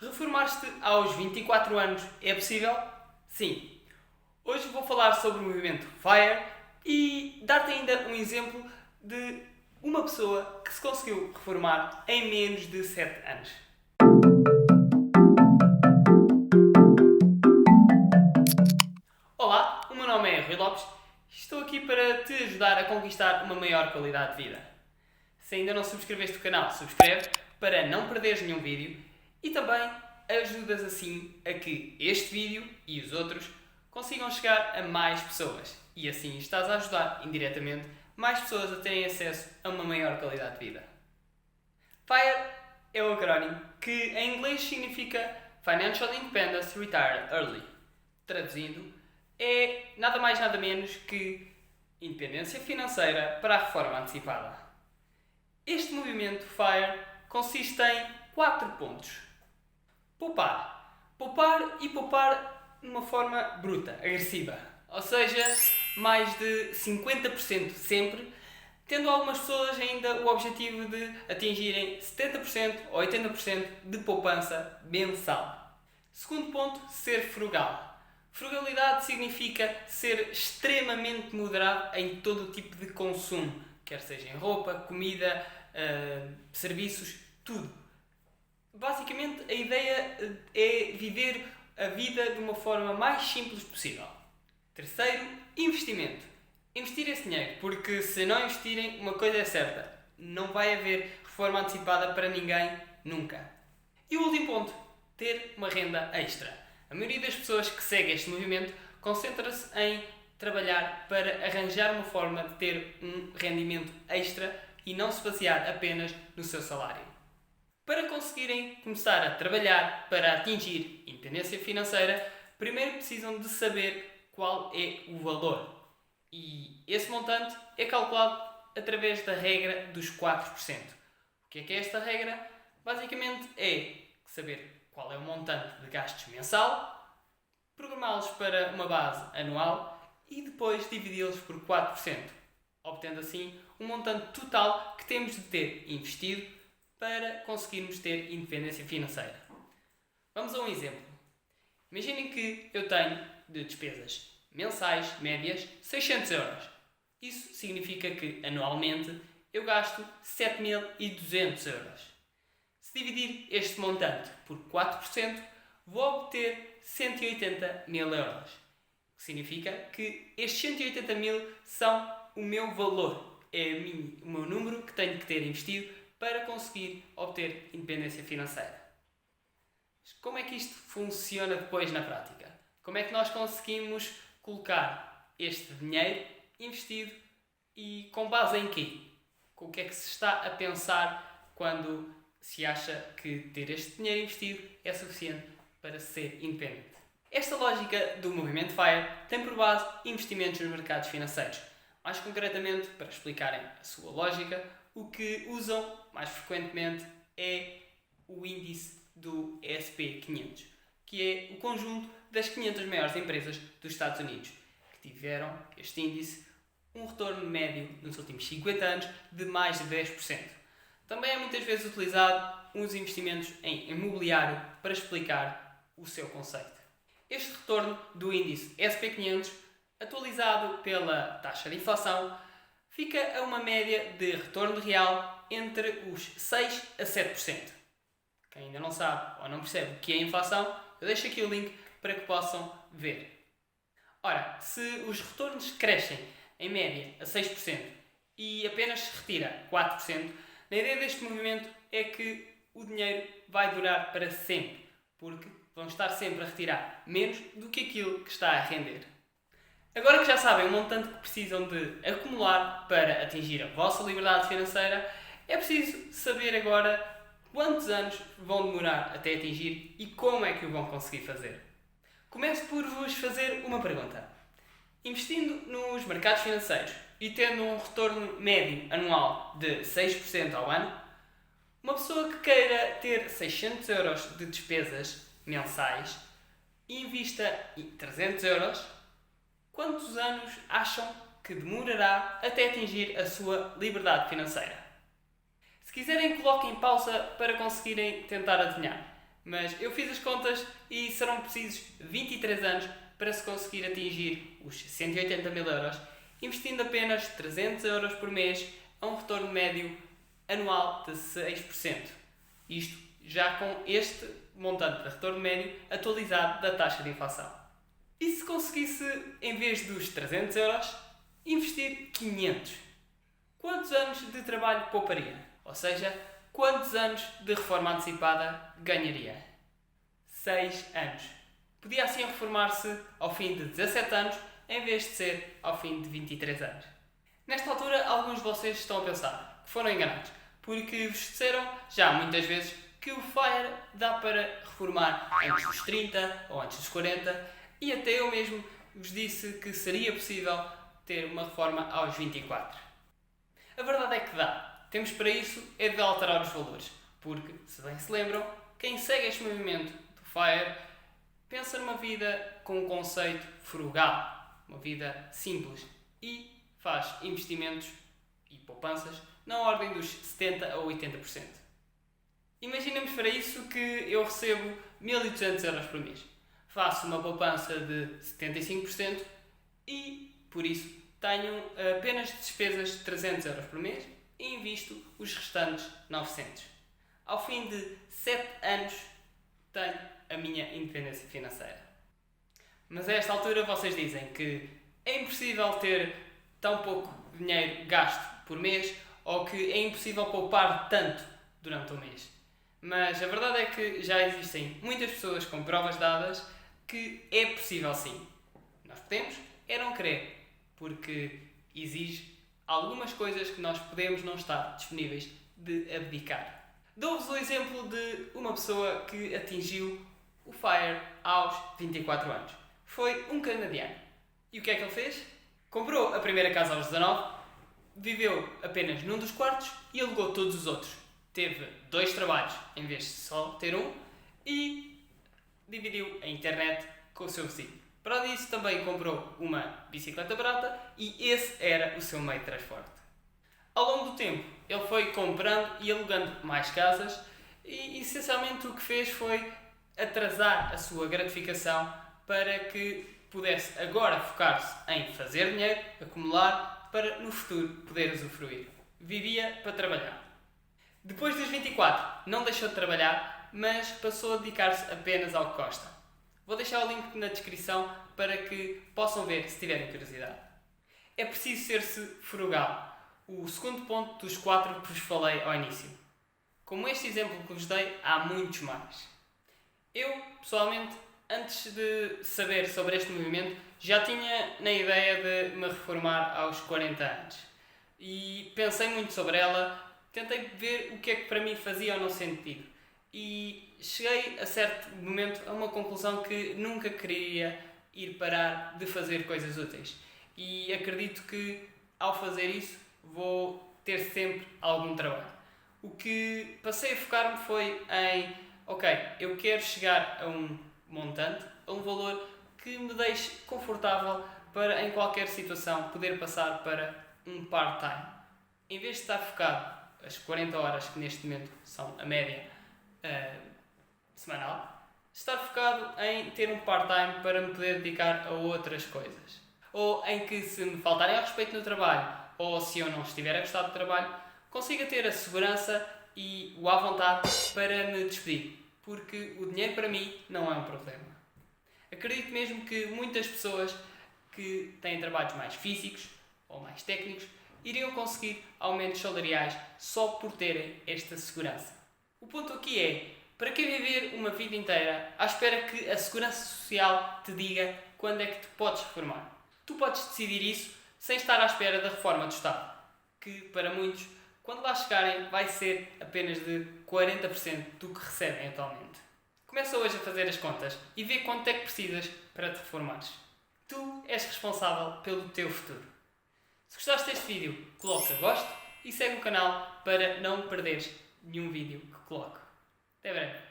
Reformar-te aos 24 anos é possível? Sim. Hoje vou falar sobre o movimento FIRE e dar-te ainda um exemplo de uma pessoa que se conseguiu reformar em menos de 7 anos. Olá, o meu nome é Rui Lopes e estou aqui para te ajudar a conquistar uma maior qualidade de vida. Se ainda não subscreveste o canal, subscreve para não perderes nenhum vídeo e também ajudas assim a que este vídeo e os outros consigam chegar a mais pessoas e assim estás a ajudar indiretamente mais pessoas a terem acesso a uma maior qualidade de vida. FIRE é um acrónimo que em inglês significa Financial Independence Retire Early. Traduzindo, é nada mais nada menos que independência financeira para a reforma antecipada. Este movimento FIRE consiste em 4 pontos. Poupar. Poupar e poupar de uma forma bruta, agressiva. Ou seja, mais de 50% sempre, tendo algumas pessoas ainda o objetivo de atingirem 70% ou 80% de poupança mensal. Segundo ponto, ser frugal. Frugalidade significa ser extremamente moderado em todo o tipo de consumo, quer seja em roupa, comida, serviços, tudo. Basicamente, a ideia é viver a vida de uma forma mais simples possível. Terceiro, investimento. Investir esse dinheiro, porque se não investirem, uma coisa é certa, não vai haver reforma antecipada para ninguém, nunca. E o último ponto, ter uma renda extra. A maioria das pessoas que segue este movimento concentra-se em trabalhar para arranjar uma forma de ter um rendimento extra e não se basear apenas no seu salário. Para conseguirem começar a trabalhar para atingir independência financeira, primeiro precisam de saber qual é o valor. E esse montante é calculado através da regra dos 4%. O que é esta regra? Basicamente é saber qual é o montante de gastos mensal, programá-los para uma base anual e depois dividi-los por 4%, obtendo assim um montante total que temos de ter investido para conseguirmos ter independência financeira. Vamos a um exemplo. Imaginem que eu tenho de despesas mensais médias 600 euros. Isso significa que anualmente eu gasto 7.200 euros. Se dividir este montante por 4%, vou obter 180 mil euros. O que significa que estes 180 mil são o meu valor. É o meu número que tenho que ter investido para conseguir obter independência financeira. Mas como é que isto funciona depois na prática? Como é que nós conseguimos colocar este dinheiro investido e com base em quê? Com o que é que se está a pensar quando se acha que ter este dinheiro investido é suficiente para ser independente? Esta lógica do movimento FIRE tem por base investimentos nos mercados financeiros. Mais concretamente, para explicarem a sua lógica, o que usam mais frequentemente é o índice do SP500, que é o conjunto das 500 maiores empresas dos Estados Unidos, que tiveram este índice um retorno médio nos últimos 50 anos de mais de 10%. Também é muitas vezes utilizado os investimentos em imobiliário para explicar o seu conceito. Este retorno do índice SP500, atualizado pela taxa de inflação, fica a uma média de retorno real entre os 6% a 7%. Quem ainda não sabe ou não percebe o que é inflação, eu deixo aqui o link para que possam ver. Ora, se os retornos crescem em média a 6% e apenas se retira 4%, a ideia deste movimento é que o dinheiro vai durar para sempre, porque vão estar sempre a retirar menos do que aquilo que está a render. Agora que já sabem o montante que precisam de acumular para atingir a vossa liberdade financeira, é preciso saber agora quantos anos vão demorar até atingir e como é que o vão conseguir fazer. Começo por vos fazer uma pergunta. Investindo nos mercados financeiros e tendo um retorno médio anual de 6% ao ano, uma pessoa que queira ter 600 euros de despesas mensais e invista 300 euros, quantos anos acham que demorará até atingir a sua liberdade financeira? Se quiserem, coloquem pausa para conseguirem tentar adivinhar. Mas eu fiz as contas e serão precisos 23 anos para se conseguir atingir os 180 mil euros, investindo apenas 300 euros por mês a um retorno médio anual de 6%. Isto já com este montante de retorno médio atualizado da taxa de inflação. E se conseguisse, em vez dos 300 euros, investir 500? Quantos anos de trabalho pouparia? Ou seja, quantos anos de reforma antecipada ganharia? 6 anos. Podia assim reformar-se ao fim de 17 anos, em vez de ser ao fim de 23 anos. Nesta altura, alguns de vocês estão a pensar que foram enganados, porque vos disseram já muitas vezes que o FIRE dá para reformar antes dos 30 ou antes dos 40, e até eu mesmo vos disse que seria possível ter uma reforma aos 24. A verdade é que dá. Temos para isso é de alterar os valores, porque, se bem se lembram, quem segue este movimento do FIRE pensa numa vida com um conceito frugal, uma vida simples, e faz investimentos e poupanças na ordem dos 70% a 80%. Imaginemos para isso que eu recebo 1.200 euros por mês. Faço uma poupança de 75% e, por isso, tenho apenas despesas de 300 euros por mês e invisto os restantes 900. Ao fim de 7 anos, tenho a minha independência financeira. Mas a esta altura vocês dizem que é impossível ter tão pouco dinheiro gasto por mês ou que é impossível poupar tanto durante o mês. Mas a verdade é que já existem muitas pessoas com provas dadas que é possível sim. Nós podemos é não querer, porque exige algumas coisas que nós podemos não estar disponíveis de abdicar. Dou-vos o exemplo de uma pessoa que atingiu o FIRE aos 24 anos. Foi um canadiano. E o que é que ele fez? Comprou a primeira casa aos 19, viveu apenas num dos quartos e alugou todos os outros. Teve 2 trabalhos em vez de só ter um e dividiu a internet com o seu vizinho. Para disso também comprou uma bicicleta barata e esse era o seu meio de transporte. Ao longo do tempo ele foi comprando e alugando mais casas e essencialmente o que fez foi atrasar a sua gratificação para que pudesse agora focar-se em fazer dinheiro, acumular, para no futuro poder usufruir. Vivia para trabalhar. Depois dos 24, não deixou de trabalhar, mas passou a dedicar-se apenas ao que gosta. Vou deixar o link na descrição para que possam ver se tiverem curiosidade. É preciso ser-se frugal. O segundo ponto dos 4 que vos falei ao início. Como este exemplo que vos dei, há muitos mais. Eu, pessoalmente, antes de saber sobre este movimento, já tinha na ideia de me reformar aos 40 anos. E pensei muito sobre ela, tentei ver o que é que para mim fazia ou não sentido. E cheguei a certo momento a uma conclusão que nunca queria ir parar de fazer coisas úteis. E acredito que ao fazer isso vou ter sempre algum trabalho. O que passei a focar-me foi em, ok, eu quero chegar a um montante, a um valor que me deixe confortável para em qualquer situação poder passar para um part-time. Em vez de estar focado as 40 horas que neste momento são a média semanal, estar focado em ter um part-time para me poder dedicar a outras coisas. Ou em que se me faltarem ao respeito no trabalho, ou se eu não estiver a gostar do trabalho, consiga ter a segurança e o à vontade para me despedir. Porque o dinheiro para mim não é um problema. Acredito mesmo que muitas pessoas que têm trabalhos mais físicos ou mais técnicos iriam conseguir aumentos salariais só por terem esta segurança. O ponto aqui é, para que viver uma vida inteira à espera que a segurança social te diga quando é que te podes reformar? Tu podes decidir isso sem estar à espera da reforma do Estado, que para muitos, quando lá chegarem, vai ser apenas de 40% do que recebem atualmente. Começa hoje a fazer as contas e vê quanto é que precisas para te reformares. Tu és responsável pelo teu futuro. Se gostaste deste vídeo, coloca gosto e segue o canal para não perderes nenhum vídeo que coloco. Até breve.